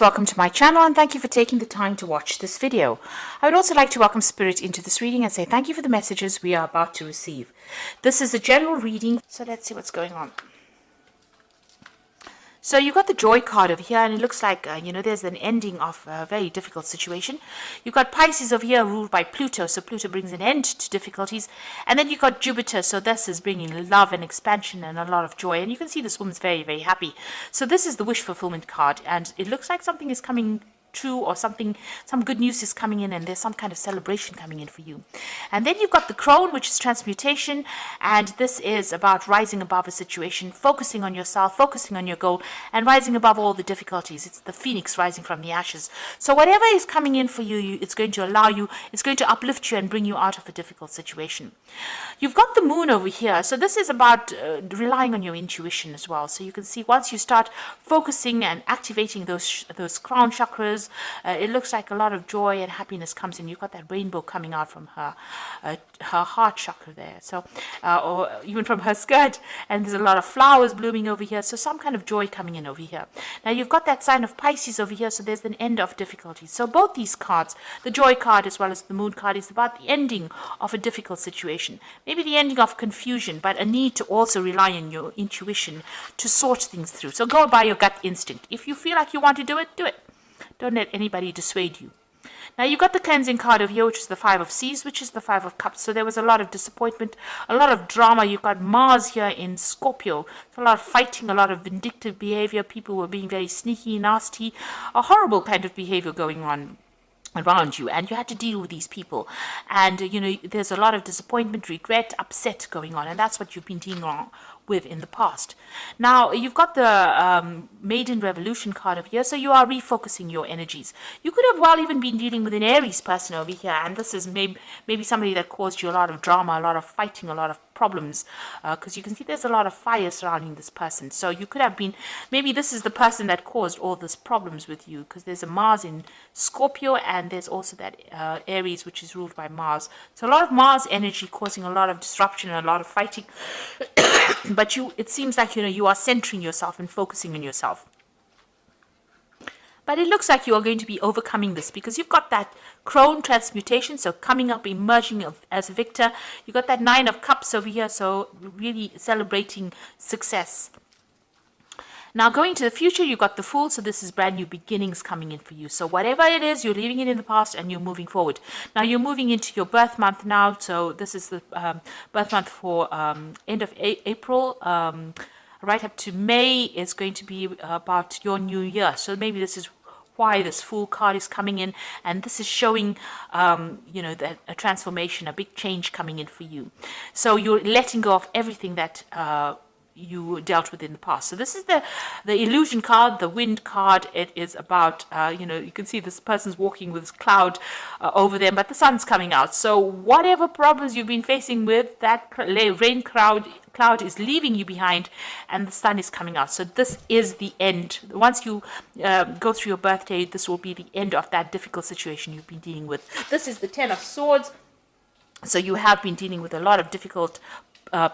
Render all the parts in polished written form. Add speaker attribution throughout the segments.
Speaker 1: Welcome to my channel and thank you for taking the time to watch this video. I would also like to welcome Spirit into this reading and say thank you for the messages we are about to receive. This is a general reading, so let's see what's going on. So you've got the Joy card over here, and it looks like, there's an ending of a very difficult situation. You've got Pisces over here ruled by Pluto, so Pluto brings an end to difficulties. And then you've got Jupiter, so this is bringing love and expansion and a lot of joy. And you can see this woman's very, very happy. So this is the wish fulfillment card, and it looks like something is coming true, or some good news is coming in, and there's some kind of celebration coming in for you. And then you've got the Crone, which is transmutation, and this is about rising above a situation, focusing on yourself, focusing on your goal, and rising above all the difficulties. It's the phoenix rising from the ashes. So whatever is coming in for you, it's going to allow you, it's going to uplift you and bring you out of a difficult situation. You've got the Moon over here, so this is about relying on your intuition as well. So you can see once you start focusing and activating those crown chakras, it looks like a lot of joy and happiness comes in. You've got that rainbow coming out from her heart chakra there, so or even from her skirt, and there's a lot of flowers blooming over here, so some kind of joy coming in over here. Now you've got that sign of Pisces over here, so there's an end of difficulties. So both these cards, the Joy card as well as the Moon card, is about the ending of a difficult situation, maybe the ending of confusion, but a need to also rely on your intuition to sort things through. So go by your gut instinct. If you feel like you want to do it, do it. Don't let anybody dissuade you. Now you've got the cleansing card over here, which is the Five of Seas, which is the Five of Cups. So there was a lot of disappointment, a lot of drama. You've got Mars here in Scorpio. So a lot of fighting, a lot of vindictive behavior. People were being very sneaky, nasty, a horrible kind of behavior going on around you, and you had to deal with these people, and there's a lot of disappointment, regret, upset going on, and that's what you've been dealing with in the past. Now you've got the Maiden Revolution card over here, so you are refocusing your energies. You could have even been dealing with an Aries person over here, and this is maybe somebody that caused you a lot of drama, a lot of fighting, a lot of problems, because you can see there's a lot of fire surrounding this person. So you could have been, maybe this is the person that caused all these problems with you, because there's a Mars in Scorpio, and there's also that Aries, which is ruled by Mars. So a lot of Mars energy causing a lot of disruption and a lot of fighting. But it seems like you are centering yourself and focusing on yourself. But it looks like you are going to be overcoming this, because you've got that Crone transmutation, so coming up, emerging as a victor. You've got that Nine of Cups over here, so really celebrating success. Now going to the future, you've got the Fool, so this is brand new beginnings coming in for you. So whatever it is, you're leaving it in the past and you're moving forward. Now you're moving into your birth month now, so this is the birth month for end of April. Right up to May is going to be about your new year. So maybe this is why this Fool card is coming in, and this is showing that a transformation, a big change coming in for you. So you're letting go of everything that you dealt with in the past. So this is the Illusion card, the Wind card. It is about you can see this person's walking with this cloud over them, but the sun's coming out. So whatever problems you've been facing with, that rain cloud is leaving you behind, and the sun is coming out. So this is the end. Once you go through your birthday, this will be the end of that difficult situation you've been dealing with. This is the Ten of Swords. So you have been dealing with a lot of difficult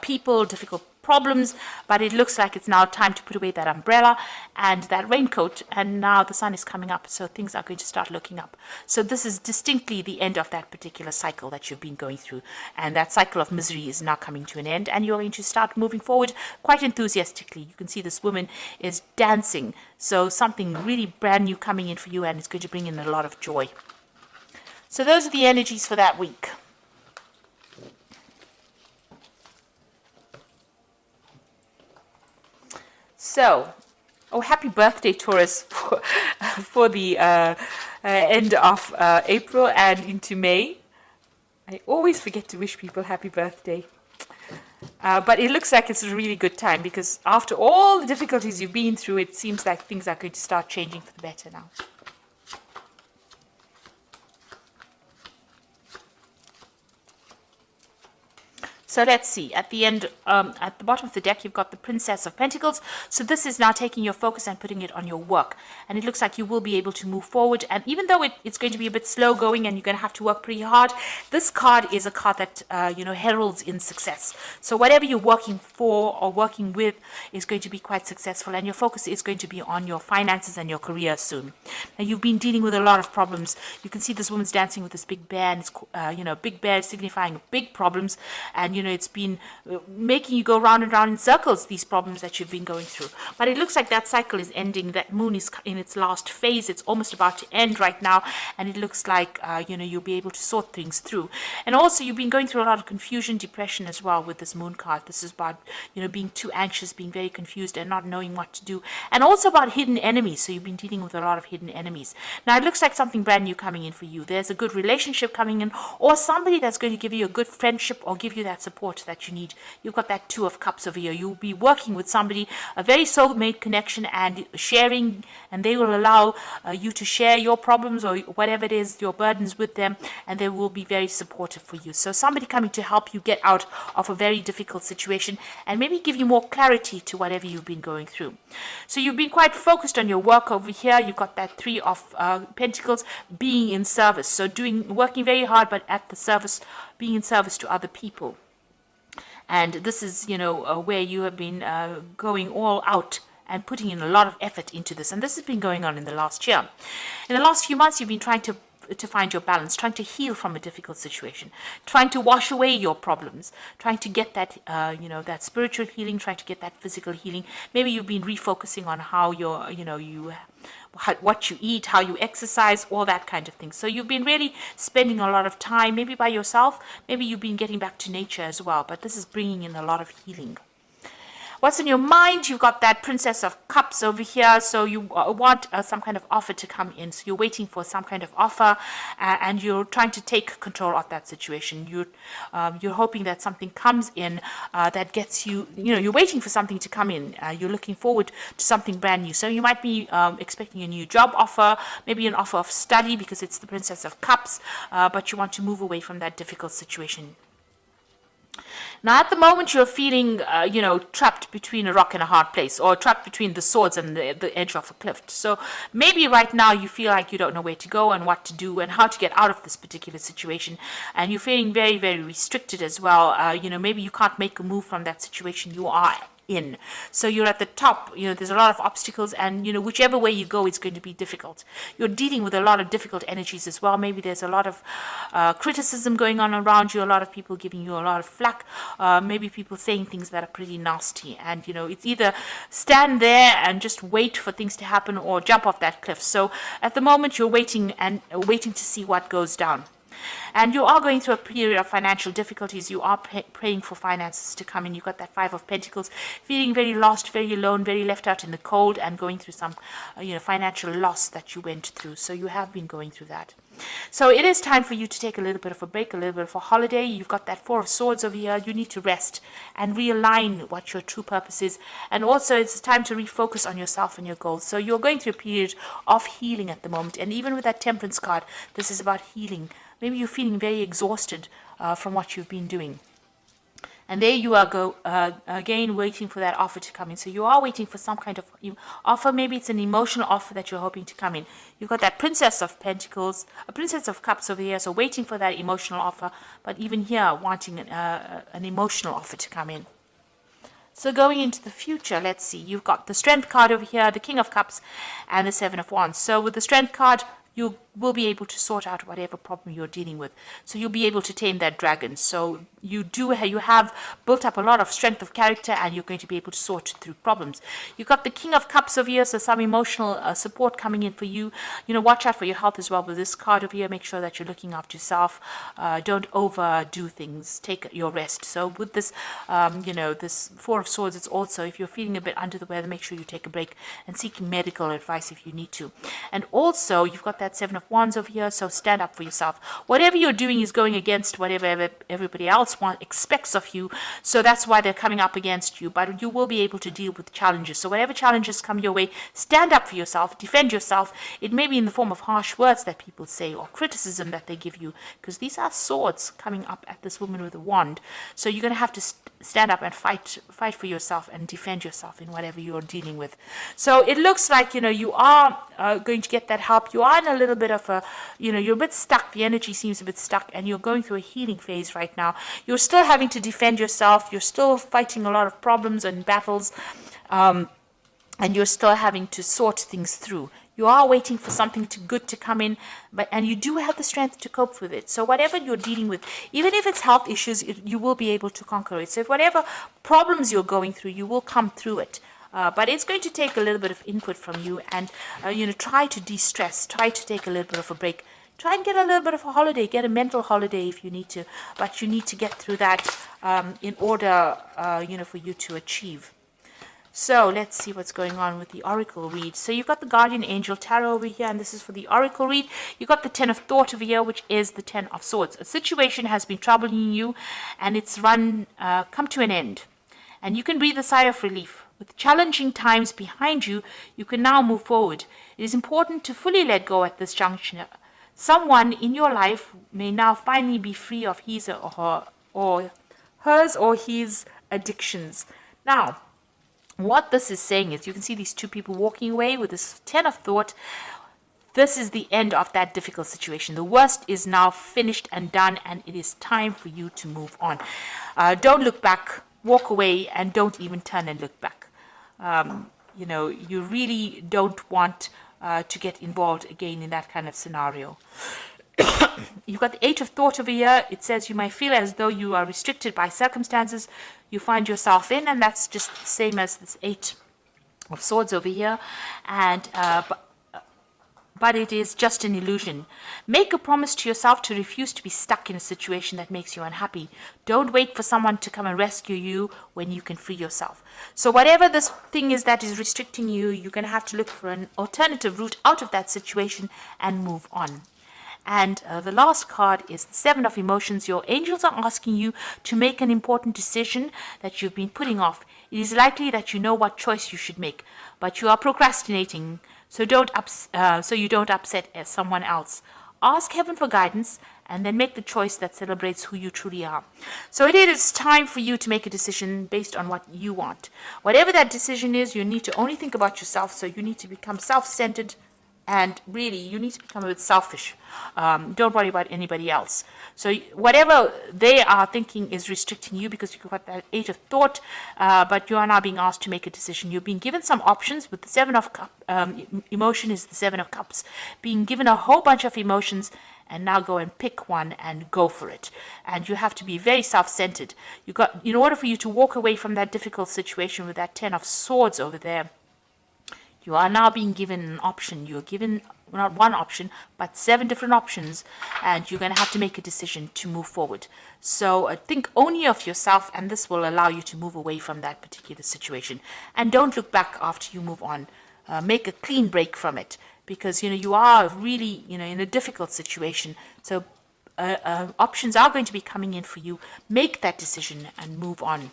Speaker 1: people, difficult problems, but it looks like it's now time to put away that umbrella and that raincoat, and now the sun is coming up, so things are going to start looking up. So this is distinctly the end of that particular cycle that you've been going through, and that cycle of misery is now coming to an end, and you're going to start moving forward quite enthusiastically. You can see this woman is dancing, so something really brand new coming in for you, and it's going to bring in a lot of joy. So those are the energies for that week. So, happy birthday, Taurus, for the end of April and into May. I always forget to wish people happy birthday. But it looks like it's a really good time, because after all the difficulties you've been through, it seems like things are going to start changing for the better now. So let's see, at the end, at the bottom of the deck, you've got the Princess of Pentacles. So this is now taking your focus and putting it on your work. And it looks like you will be able to move forward. And even though it's going to be a bit slow going and you're going to have to work pretty hard, this card is a card that, heralds in success. So whatever you're working for or working with is going to be quite successful. And your focus is going to be on your finances and your career soon. Now, you've been dealing with a lot of problems. You can see this woman's dancing with this big bear. And it's, big bear signifying big problems. And it's been making you go round and round in circles, these problems that you've been going through. But it looks like that cycle is ending. That moon is in its last phase. It's almost about to end right now. And it looks like, you'll be able to sort things through. And also, you've been going through a lot of confusion, depression as well with this moon card. This is about, being too anxious, being very confused and not knowing what to do. And also about hidden enemies. So you've been dealing with a lot of hidden enemies. Now, it looks like something brand new coming in for you. There's a good relationship coming in, or somebody that's going to give you a good friendship or give you that support that you need. You've got that Two of Cups over here. You'll be working with somebody, a very soulmate connection, and sharing, and they will allow you to share your problems or whatever it is, your burdens with them, and they will be very supportive for you. So somebody coming to help you get out of a very difficult situation and maybe give you more clarity to whatever you've been going through. So you've been quite focused on your work over here. You've got that Three of Pentacles, being in service. So working very hard, but at the service, being in service to other people. And this is, where you have been going all out and putting in a lot of effort into this. And this has been going on in the last year. In the last few months, you've been trying to find your balance, trying to heal from a difficult situation, trying to wash away your problems, trying to get that, that spiritual healing, trying to get that physical healing. Maybe you've been refocusing on how what you eat, how you exercise, all that kind of thing. So you've been really spending a lot of time, maybe by yourself, maybe you've been getting back to nature as well, but this is bringing in a lot of healing. What's in your mind? You've got that Princess of Cups over here. So you want some kind of offer to come in. So you're waiting for some kind of offer, and you're trying to take control of that situation. You're hoping that something comes in that gets you. You're waiting for something to come in. You're looking forward to something brand new. So you might be expecting a new job offer, maybe an offer of study because it's the Princess of Cups, but you want to move away from that difficult situation. Now, at the moment, you're feeling, trapped between a rock and a hard place, or trapped between the swords and the edge of a cliff. So maybe right now you feel like you don't know where to go and what to do and how to get out of this particular situation. And you're feeling very, very restricted as well. Maybe you can't make a move from that situation you are in. So you're at the top, there's a lot of obstacles, and whichever way you go, it's going to be difficult. You're dealing with a lot of difficult energies as well. Maybe there's a lot of criticism going on around you, a lot of people giving you a lot of flack, maybe people saying things that are pretty nasty, and it's either stand there and just wait for things to happen or jump off that cliff. So at the moment, you're waiting to see what goes down. And you are going through a period of financial difficulties. You are praying for finances to come in. You've got that Five of Pentacles, feeling very lost, very alone, very left out in the cold, and going through some, financial loss that you went through. So you have been going through that. So it is time for you to take a little bit of a break, a little bit of a holiday. You've got that Four of Swords over here. You need to rest and realign what your true purpose is. And also it's time to refocus on yourself and your goals. So you're going through a period of healing at the moment. And even with that Temperance card, this is about healing. Maybe you're feeling very exhausted from what you've been doing. And there you are again waiting for that offer to come in. So you are waiting for some kind of offer. Maybe it's an emotional offer that you're hoping to come in. You've got that Princess of Pentacles, a Princess of Cups over here. So waiting for that emotional offer. But even here, wanting an emotional offer to come in. So going into the future, let's see. You've got the Strength card over here, the King of Cups, and the Seven of Wands. So with the Strength card, you will be able to sort out whatever problem you're dealing with. So you'll be able to tame that dragon. So you have built up a lot of strength of character, and you're going to be able to sort through problems. You've got the King of Cups over here, so some emotional support coming in for you. Watch out for your health as well with this card over here. Make sure that you're looking after yourself. Don't overdo things. Take your rest. So with this, this Four of Swords, it's also, if you're feeling a bit under the weather, make sure you take a break and seek medical advice if you need to. And also, you've got that Seven of Wands over here, so stand up for yourself. Whatever you're doing is going against whatever everybody else expects of you, so that's why they're coming up against you. But you will be able to deal with challenges. So whatever challenges come your way, stand up for yourself, defend yourself. It may be in the form of harsh words that people say or criticism that they give you, because these are swords coming up at this woman with a wand. So you're going to have to stand up and fight for yourself and defend yourself in whatever you're dealing with. So it looks like, you are going to get that help. You are in a little bit of a, you're a bit stuck. The energy seems a bit stuck, and you're going through a healing phase right now. You're still having to defend yourself. You're still fighting a lot of problems and battles, and you're still having to sort things through. You are waiting for something good to come in, and you do have the strength to cope with it. So whatever you're dealing with, even if it's health issues, you will be able to conquer it. So if whatever problems you're going through, you will come through it. But it's going to take a little bit of input from you, and try to de-stress, try to take a little bit of a break. Try and get a little bit of a holiday, get a mental holiday if you need to, but you need to get through that in order, for you to achieve. So let's see what's going on with the Oracle read. So you've got the Guardian Angel Tarot over here, and this is for the Oracle read. You've got the Ten of Thought over here, which is the Ten of Swords. A situation has been troubling you, and it's come to an end. And you can breathe a sigh of relief. With challenging times behind you, you can now move forward. It is important to fully let go at this junction. Someone in your life may now finally be free of his or hers or his addictions. Now, what this is saying is, you can see these two people walking away with this Ten of Thought. This is the end of that difficult situation. The worst is now finished and done, and it is time for you to move on. Don't look back, walk away, and don't even turn and look back. You really don't want to get involved again in that kind of scenario. You've got the Eight of Thought over here. It says you might feel as though you are restricted by circumstances you find yourself in, and that's just the same as this Eight of Swords over here. And but it is just an illusion. Make a promise to yourself to refuse to be stuck in a situation that makes you unhappy. Don't wait for someone to come and rescue you when you can free yourself. So whatever this thing is that is restricting you, you're going to have to look for an alternative route out of that situation and move on. And the last card is the Seven of Emotions. Your angels are asking you to make an important decision that you've been putting off. It is likely that you know what choice you should make, but you are procrastinating, so you don't upset someone else. Ask heaven for guidance, and then make the choice that celebrates who you truly are. So it is time for you to make a decision based on what you want. Whatever that decision is, you need to only think about yourself, so you need to become self-centered. And really, you need to become a bit selfish. Don't worry about anybody else. So whatever they are thinking is restricting you, because you've got that Eight of Thought, but you are now being asked to make a decision. You've been given some options, but the Seven of Emotion is the Seven of Cups. Being given a whole bunch of emotions, and now go and pick one and go for it. And you have to be very self-centered. In order for you to walk away from that difficult situation with that Ten of Swords over there, you are now being given an option. You're given not one option, but 7 different options, and you're going to have to make a decision to move forward. So think only of yourself, and this will allow you to move away from that particular situation. And don't look back after you move on. Make a clean break from it, because you are really in a difficult situation. So options are going to be coming in for you. Make that decision and move on.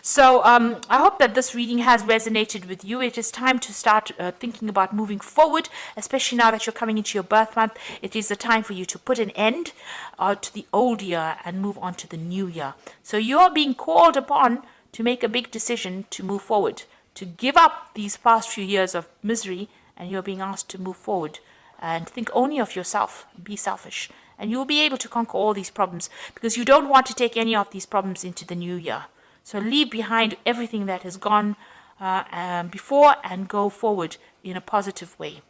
Speaker 1: So I hope that this reading has resonated with you. It is time to start thinking about moving forward, especially now that you're coming into your birth month. It is the time for you to put an end to the old year and move on to the new year. So you're being called upon to make a big decision to move forward, to give up these past few years of misery, and you're being asked to move forward and think only of yourself. Be selfish, and you'll be able to conquer all these problems, because you don't want to take any of these problems into the new year. So leave behind everything that has gone before and go forward in a positive way.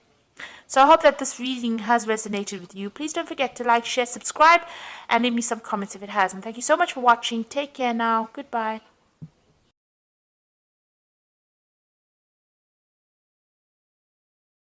Speaker 1: So I hope that this reading has resonated with you. Please don't forget to like, share, subscribe, and leave me some comments if it has. And thank you so much for watching. Take care now. Goodbye.